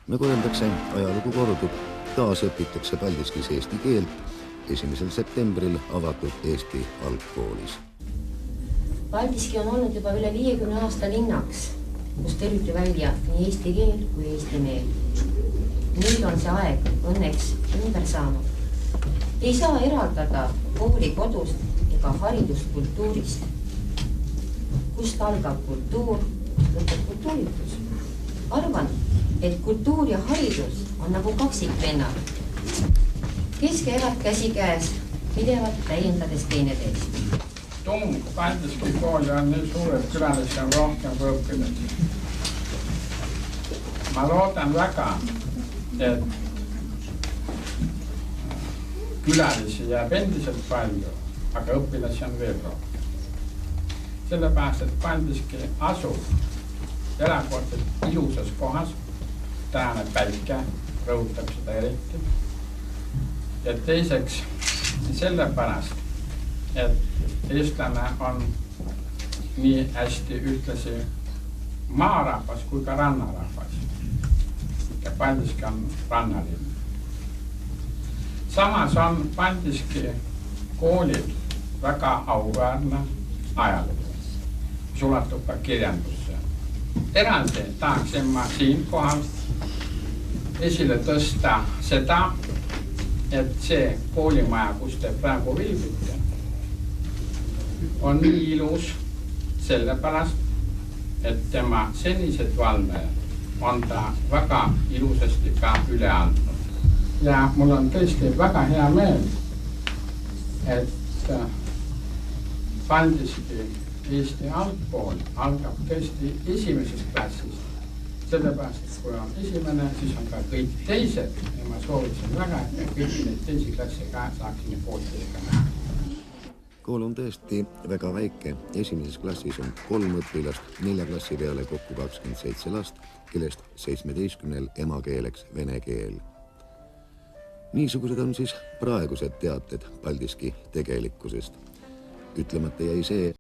Nagu öeldakse, ajalugu kordub, taas õpitakse Paldiskis eesti keelt 1. septembril avatud Eesti algkoolis. Paldiski on olnud juba üle 50 aasta linnaks, kus tõrjuti välja nii eesti keel kui eesti meel. Nüüd on see aeg õnneks ümber saanud. Ei saa eraldada kooli kodust ega haridust kultuurist. Kust algab kultuur, lõpeb kultuuritus. Arvan, et kultuur ja haridus on nagu kaksikvennad, kes käivad käsikäes, pidevalt täiendades teineteist. Paldiski kooli on nii suured külalisi on rohkem kui õpilasi. Ma loodan väga, et külalisi jääb endiselt palju, aga õpilasi on veel rohkem. Sellepärast, et Paldiski asub erakordselt ilusas kohas, tänane päike rõhutab seda eriti. Ja teiseks sellepärast, et eestlane on nii hästi ühtlasi maarahvas kui ka rannarahvas. Ja Paldiski on rannalinn. Samas on Paldiski koolil väga auväärne ajalugu, mis ulatub ka kirjandusse. Eraldi tahaksin ma siinkohal esile tõsta seda, et see koolimaja, kus te praegu viibite, on nii ilus sellepärast, et tema senised valvejad on ta väga ilusasti ka üle andnud. Ja mul on tõesti väga hea meel, et Paldiski Eesti algkool algab tõesti 1. klassist. Sellepärast, et kui on esimene, siis on ka kõik teised ja ma soovisin väga, et kõiki neid teisi klasse ka saaksime koolidega näha. Kool on tõesti väga väike. 1. klassis on 3 õpilast, 4 klassi peale kokku 27 last, kellest 17 emakeeleks vene keel. Niisugused on siis praegused teated Paldiski tegelikkusest. Ütlemata jäi see,